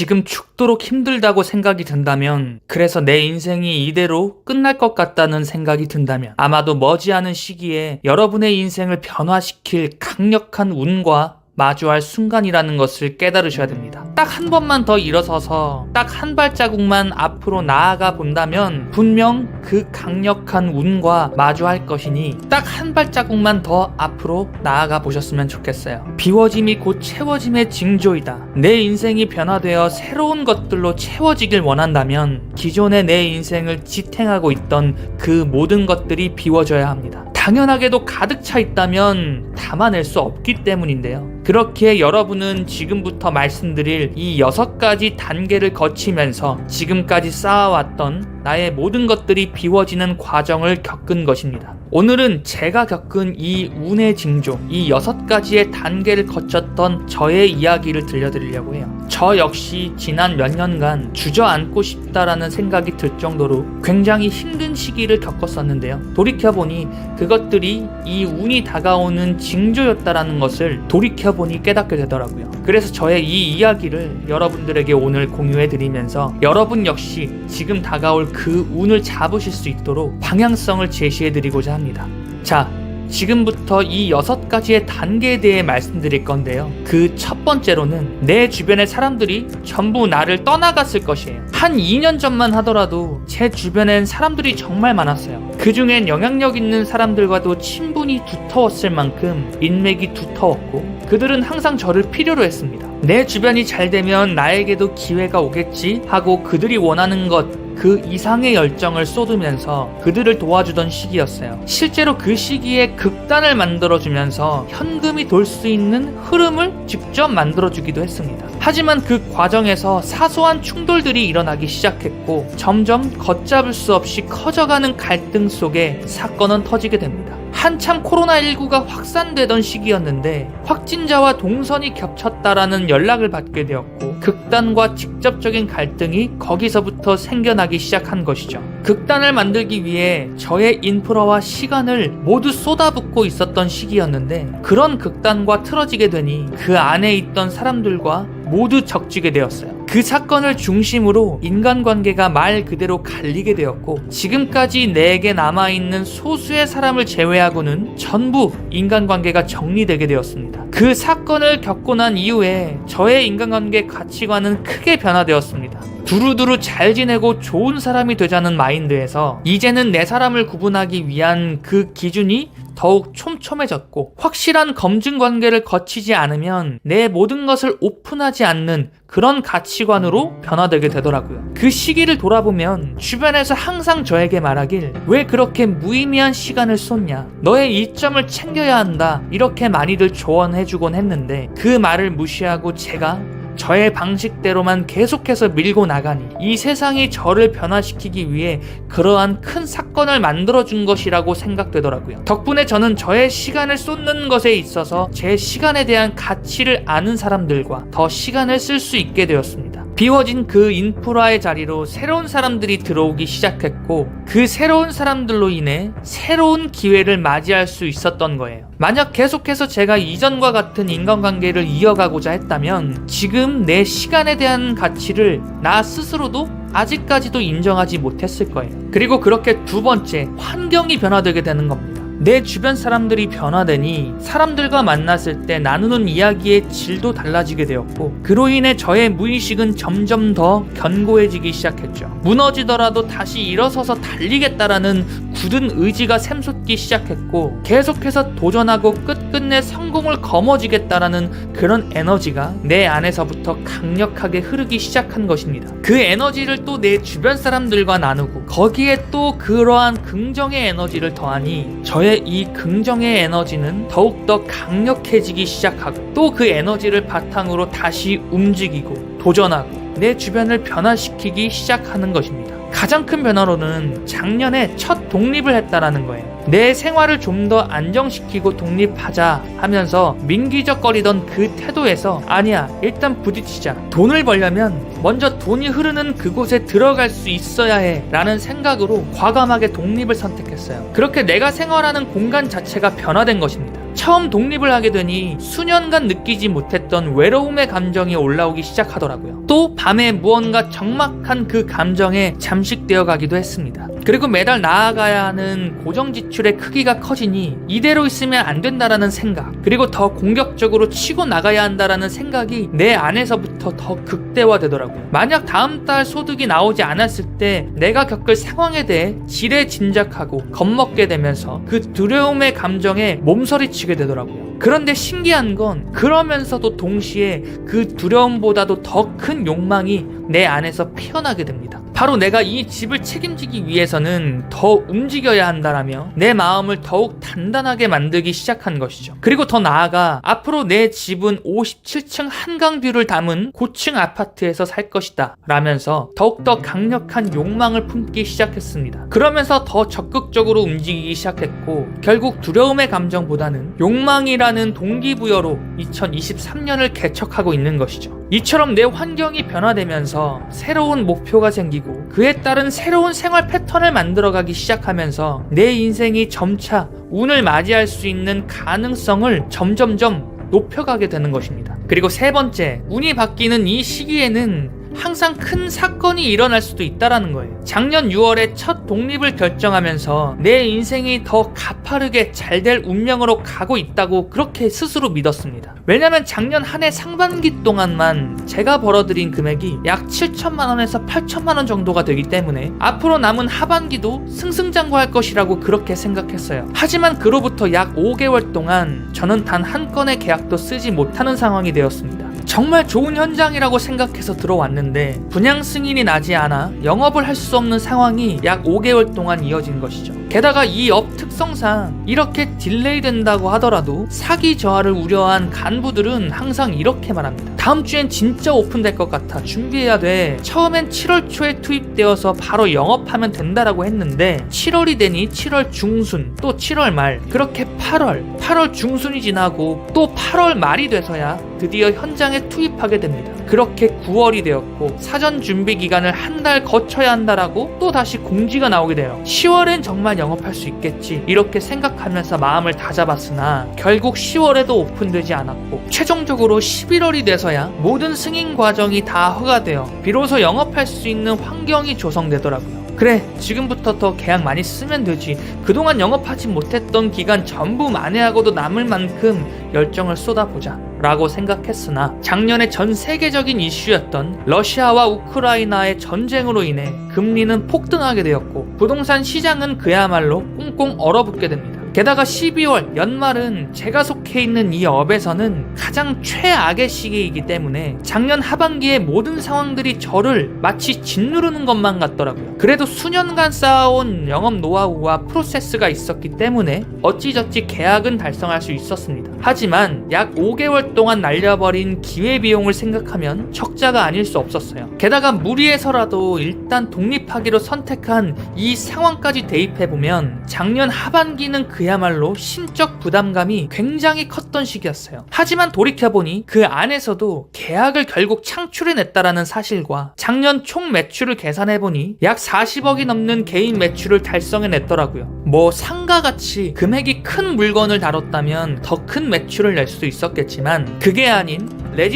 지금 죽도록 힘들다고 생각이 든다면, 그래서 내 인생이 이대로 끝날 것 같다는 생각이 든다면, 아마도 머지않은 시기에 여러분의 인생을 변화시킬 강력한 운과 마주할 순간이라는 것을 깨달으셔야 됩니다. 딱 한 번만 더 일어서서 딱 한 발자국만 앞으로 나아가 본다면 분명 그 강력한 운과 마주할 것이니 딱 한 발자국만 더 앞으로 나아가 보셨으면 좋겠어요. 비워짐이 곧 채워짐의 징조이다. 내 인생이 변화되어 새로운 것들로 채워지길 원한다면 기존의 내 인생을 지탱하고 있던 그 모든 것들이 비워져야 합니다. 당연하게도 가득 차 있다면 담아낼 수 없기 때문인데요. 그렇기에 여러분은 지금부터 말씀드릴 이 6가지 단계를 거치면서 지금까지 쌓아왔던 나의 모든 것들이 비워지는 과정을 겪은 것입니다. 오늘은 제가 겪은 이 운의 징조, 이 6가지의 단계를 거쳤던 저의 이야기를 들려드리려고 해요. 저 역시 지난 몇 년간 주저앉고 싶다라는 생각이 들 정도로 굉장히 힘든 시기를 겪었었는데요. 돌이켜보니 그것들이 이 운이 다가오는 징조였다라는 것을 돌이켜보니 깨닫게 되더라고요. 그래서 저의 이 이야기를 여러분들에게 오늘 공유해드리면서 여러분 역시 지금 다가올 그 운을 잡으실 수 있도록 방향성을 제시해드리고자 합니다. 자, 지금부터 이 6가지의 단계에 대해 말씀드릴 건데요. 그 첫 번째로는 내 주변의 사람들이 전부 나를 떠나갔을 것이에요. 한 2년 전만 하더라도 제 주변엔 사람들이 정말 많았어요. 그 중엔 영향력 있는 사람들과도 친분이 두터웠을 만큼 인맥이 두터웠고 그들은 항상 저를 필요로 했습니다. 내 주변이 잘 되면 나에게도 기회가 오겠지 하고 그들이 원하는 것 그 이상의 열정을 쏟으면서 그들을 도와주던 시기였어요. 실제로 그 시기에 극단을 만들어주면서 현금이 돌 수 있는 흐름을 직접 만들어주기도 했습니다. 하지만 그 과정에서 사소한 충돌들이 일어나기 시작했고 점점 걷잡을 수 없이 커져가는 갈등 속에 사건은 터지게 됩니다. 한참 코로나19가 확산되던 시기였는데 확진자와 동선이 겹쳤다라는 연락을 받게 되었고 극단과 직접적인 갈등이 거기서부터 생겨나기 시작한 것이죠. 극단을 만들기 위해 저의 인프라와 시간을 모두 쏟아붓고 있었던 시기였는데 그런 극단과 틀어지게 되니 그 안에 있던 사람들과 모두 적지게 되었어요. 그 사건을 중심으로 인간관계가 말 그대로 갈리게 되었고 지금까지 내게 남아있는 소수의 사람을 제외하고는 전부 인간관계가 정리되게 되었습니다. 그 사건을 겪고 난 이후에 저의 인간관계 가치관은 크게 변화되었습니다. 두루두루 잘 지내고 좋은 사람이 되자는 마인드에서 이제는 내 사람을 구분하기 위한 그 기준이 더욱 촘촘해졌고 확실한 검증 관계를 거치지 않으면 내 모든 것을 오픈하지 않는 그런 가치관으로 변화되게 되더라고요. 그 시기를 돌아보면 주변에서 항상 저에게 말하길 왜 그렇게 무의미한 시간을 쏟냐, 너의 이점을 챙겨야 한다, 이렇게 많이들 조언해주곤 했는데 그 말을 무시하고 제가 저의 방식대로만 계속해서 밀고 나가니 이 세상이 저를 변화시키기 위해 그러한 큰 사건을 만들어준 것이라고 생각되더라고요. 덕분에 저는 저의 시간을 쏟는 것에 있어서 제 시간에 대한 가치를 아는 사람들과 더 시간을 쓸 수 있게 되었습니다. 비워진 그 인프라의 자리로 새로운 사람들이 들어오기 시작했고 그 새로운 사람들로 인해 새로운 기회를 맞이할 수 있었던 거예요. 만약 계속해서 제가 이전과 같은 인간관계를 이어가고자 했다면 지금 내 시간에 대한 가치를 나 스스로도 아직까지도 인정하지 못했을 거예요. 그리고 그렇게 두 번째, 환경이 변화되게 되는 겁니다. 내 주변 사람들이 변화되니 사람들과 만났을 때 나누는 이야기의 질도 달라지게 되었고 그로 인해 저의 무의식은 점점 더 견고해지기 시작했죠. 무너지더라도 다시 일어서서 달리겠다라는 굳은 의지가 샘솟기 시작했고 계속해서 도전하고 끝끝내 성공을 거머쥐겠다라는 그런 에너지가 내 안에서부터 강력하게 흐르기 시작한 것입니다. 그 에너지를 또 내 주변 사람들과 나누고 거기에 또 그러한 긍정의 에너지를 더하니 저의 이 긍정의 에너지는 더욱더 강력해지기 시작하고 또 그 에너지를 바탕으로 다시 움직이고 도전하고 내 주변을 변화시키기 시작하는 것입니다. 가장 큰 변화로는 작년에 첫 독립을 했다라는 거예요. 내 생활을 좀 더 안정시키고 독립하자 하면서 민기적거리던 그 태도에서 아니야, 일단 부딪히자. 돈을 벌려면 먼저 돈이 흐르는 그곳에 들어갈 수 있어야 해 라는 생각으로 과감하게 독립을 선택했어요. 그렇게 내가 생활하는 공간 자체가 변화된 것입니다. 처음 독립을 하게 되니 수년간 느끼지 못했던 외로움의 감정이 올라오기 시작하더라고요. 또 밤에 무언가 적막한 그 감정에 잠식되어 가기도 했습니다. 그리고 매달 나아가야 하는 고정 지출의 크기가 커지니 이대로 있으면 안 된다라는 생각, 그리고 더 공격적으로 치고 나가야 한다라는 생각이 내 안에서부터 더 극대화되더라고요. 만약 다음 달 소득이 나오지 않았을 때 내가 겪을 상황에 대해 지레짐작하고 겁먹게 되면서 그 두려움의 감정에 몸서리치게 되더라고요. 그런데 신기한 건 그러면서도 동시에 그 두려움보다도 더 큰 욕망이 내 안에서 피어나게 됩니다. 바로 내가 이 집을 책임지기 위해서는 더 움직여야 한다라며 내 마음을 더욱 단단하게 만들기 시작한 것이죠. 그리고 더 나아가 앞으로 내 집은 57층 한강뷰를 담은 고층 아파트에서 살 것이다 라면서 더욱더 강력한 욕망을 품기 시작했습니다. 그러면서 더 적극적으로 움직이기 시작했고 결국 두려움의 감정보다는 욕망이라는 동기부여로 2023년을 개척하고 있는 것이죠. 이처럼 내 환경이 변화되면서 새로운 목표가 생기고 그에 따른 새로운 생활 패턴을 만들어가기 시작하면서 내 인생이 점차 운을 맞이할 수 있는 가능성을 점점점 높여가게 되는 것입니다. 그리고 세 번째, 운이 바뀌는 이 시기에는 항상 큰 사건이 일어날 수도 있다라는 거예요. 작년 6월에 첫 독립을 결정하면서 내 인생이 더 가파르게 잘 될 운명으로 가고 있다고 그렇게 스스로 믿었습니다. 왜냐면 작년 한 해 상반기 동안만 제가 벌어들인 금액이 약 7천만 원에서 8천만 원 정도가 되기 때문에 앞으로 남은 하반기도 승승장구할 것이라고 그렇게 생각했어요. 하지만 그로부터 약 5개월 동안 저는 단 한 건의 계약도 쓰지 못하는 상황이 되었습니다. 정말 좋은 현장이라고 생각해서 들어왔는데 분양 승인이 나지 않아 영업을 할 수 없는 상황이 약 5개월 동안 이어진 것이죠. 게다가 이 업 특성상 이렇게 딜레이 된다고 하더라도 사기 저하를 우려한 간부들은 항상 이렇게 말합니다. 다음 주엔 진짜 오픈될 것 같아 준비해야 돼. 처음엔 7월 초에 투입되어서 바로 영업하면 된다라고 했는데 7월이 되니 7월 중순, 또 7월 말, 그렇게 8월 중순이 지나고 또 8월 말이 돼서야 드디어 현장에 투입하게 됩니다. 그렇게 9월이 되었고 사전 준비 기간을 한 달 거쳐야 한다라고 또 다시 공지가 나오게 돼요. 10월엔 정말 영업할 수 있겠지 이렇게 생각하면서 마음을 다잡았으나 결국 10월에도 오픈되지 않았고 최종적으로 11월이 돼서야 모든 승인 과정이 다 허가되어 비로소 영업할 수 있는 환경이 조성되더라고요. 그래, 지금부터 더 계약 많이 쓰면 되지. 그동안 영업하지 못했던 기간 전부 만회하고도 남을 만큼 열정을 쏟아보자 라고 생각했으나 작년에 전 세계적인 이슈였던 러시아와 우크라이나의 전쟁으로 인해 금리는 폭등하게 되었고 부동산 시장은 그야말로 꽁꽁 얼어붙게 됩니다. 게다가 12월 연말은 제가 속해 있는 이 업에서는 가장 최악의 시기이기 때문에 작년 하반기의 모든 상황들이 저를 마치 짓누르는 것만 같더라고요. 그래도 수년간 쌓아온 영업 노하우와 프로세스가 있었기 때문에 어찌저찌 계약은 달성할 수 있었습니다. 하지만 약 5개월 동안 날려버린 기회비용을 생각하면 적자가 아닐 수 없었어요. 게다가 무리해서라도 일단 독립하기로 선택한 이 상황까지 대입해보면 작년 하반기는 그야말로 심적 부담감이 굉장히 컸던 시기였어요. 하지만 돌이켜보니 그 안에서도 계약을 결국 창출해냈다라는 사실과 작년 총 매출을 계산해보니 약 40억이 넘는 개인 매출을 달성해냈더라고요. 뭐 상가같이 금액이 큰 물건을 다뤘다면 더 큰 매출을 낼 수도 있었겠지만 그게 아닌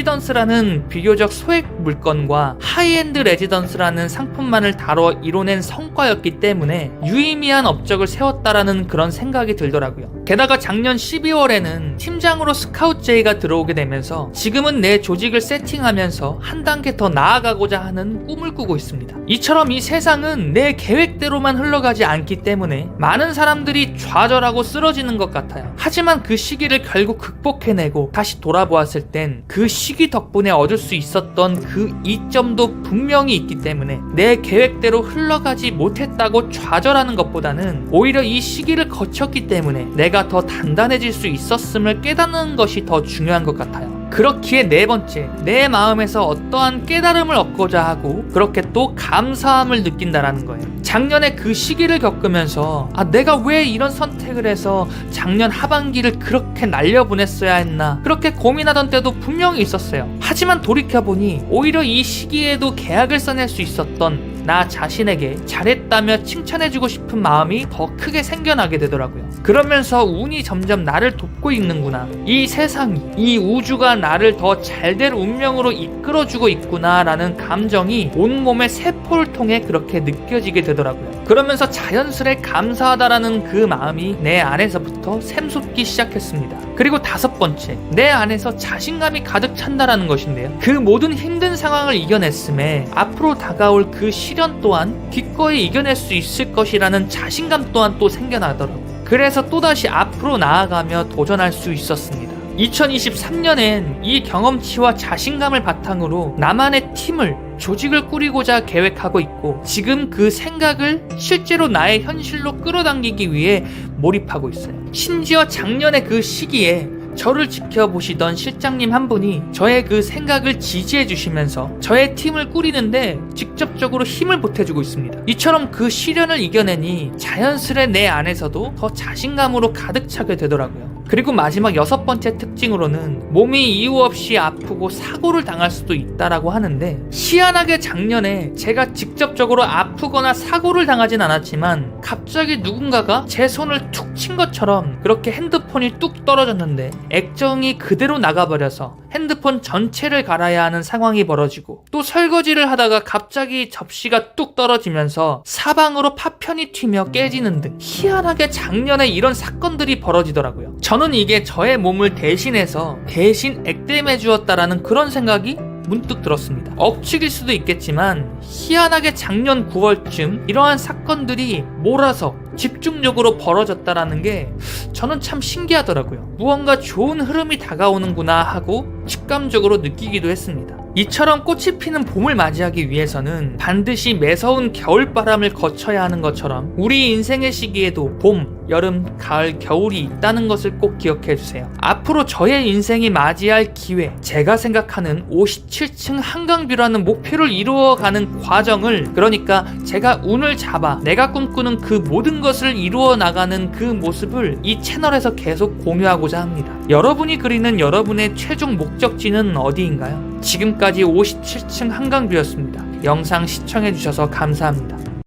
레지던스라는 비교적 소액 물건과 하이엔드 레지던스라는 상품만을 다뤄 이뤄낸 성과였기 때문에 유의미한 업적을 세웠다라는 그런 생각이 들더라고요. 게다가 작년 12월에는 팀장으로 스카웃 제이가 들어오게 되면서 지금은 내 조직을 세팅하면서 한 단계 더 나아가고자 하는 꿈을 꾸고 있습니다. 이처럼 이 세상은 내 계획대로만 흘러가지 않기 때문에 많은 사람들이 좌절하고 쓰러지는 것 같아요. 하지만 그 시기를 결국 극복해내고 다시 돌아보았을 땐 그 시기 덕분에 얻을 수 있었던 그 이점도 분명히 있기 때문에 내 계획대로 흘러가지 못했다고 좌절하는 것보다는 오히려 이 시기를 거쳤기 때문에 내가 더 단단해질 수 있었음을 깨닫는 것이 더 중요한 것 같아요. 그렇기에 네 번째, 내 마음에서 어떠한 깨달음을 얻고자 하고 그렇게 또 감사함을 느낀다라는 거예요. 작년에 그 시기를 겪으면서 내가 왜 이런 선택을 해서 작년 하반기를 그렇게 날려보냈어야 했나 그렇게 고민하던 때도 분명히 있었어요. 하지만 돌이켜보니 오히려 이 시기에도 계약을 써낼 수 있었던 나 자신에게 잘했다며 칭찬해주고 싶은 마음이 더 크게 생겨나게 되더라고요. 그러면서 운이 점점 나를 돕고 있는구나. 이 세상이, 이 우주가 나를 더 잘될 운명으로 이끌어주고 있구나라는 감정이 온몸의 세포를 통해 그렇게 느껴지게 되더라고요. 그러면서 자연스레 감사하다라는 그 마음이 내 안에서부터 샘솟기 시작했습니다. 그리고 5번째, 내 안에서 자신감이 가득 찬다라는 것인데요. 그 모든 힘든 상황을 이겨냈음에 앞으로 다가올 그 시련 또한 기꺼이 이겨낼 수 있을 것이라는 자신감 또한 또 생겨나더라고요. 그래서 또다시 앞으로 나아가며 도전할 수 있었습니다. 2023년엔 이 경험치와 자신감을 바탕으로 나만의 팀을, 조직을 꾸리고자 계획하고 있고, 지금 그 생각을 실제로 나의 현실로 끌어당기기 위해 몰입하고 있어요. 심지어 작년의 그 시기에 저를 지켜보시던 실장님 한 분이 저의 그 생각을 지지해 주시면서 저의 팀을 꾸리는데 직접적으로 힘을 보태주고 있습니다. 이처럼 그 시련을 이겨내니 자연스레 내 안에서도 더 자신감으로 가득 차게 되더라고요. 그리고 마지막 6번째 특징으로는 몸이 이유 없이 아프고 사고를 당할 수도 있다라고 하는데, 희한하게 작년에 제가 직접적으로 아프거나 사고를 당하진 않았지만 갑자기 누군가가 제 손을 툭 친 것처럼 그렇게 핸드폰이 뚝 떨어졌는데 액정이 그대로 나가버려서 핸드폰 전체를 갈아야 하는 상황이 벌어지고, 또 설거지를 하다가 갑자기 접시가 뚝 떨어지면서 사방으로 파편이 튀며 깨지는 등 희한하게 작년에 이런 사건들이 벌어지더라고요. 저는 이게 저의 몸을 대신해서 대신 액땜해 주었다라는 그런 생각이 문득 들었습니다. 억측일 수도 있겠지만 희한하게 작년 9월쯤 이러한 사건들이 몰아서 집중적으로 벌어졌다라는 게 저는 참 신기하더라고요. 무언가 좋은 흐름이 다가오는구나 하고 직감적으로 느끼기도 했습니다. 이처럼 꽃이 피는 봄을 맞이하기 위해서는 반드시 매서운 겨울바람을 거쳐야 하는 것처럼 우리 인생의 시기에도 봄, 여름, 가을, 겨울이 있다는 것을 꼭 기억해 주세요. 앞으로 저의 인생이 맞이할 기회, 제가 생각하는 57층 한강뷰라는 목표를 이루어가는 과정을, 그러니까 제가 운을 잡아 내가 꿈꾸는 그 모든 것을 이루어 나가는 그 모습을 이 채널에서 계속 공유하고자 합니다. 여러분이 그리는 여러분의 최종 목적지는 어디인가요? 지금까지 57층 한강뷰였습니다. 영상 시청해주셔서 감사합니다.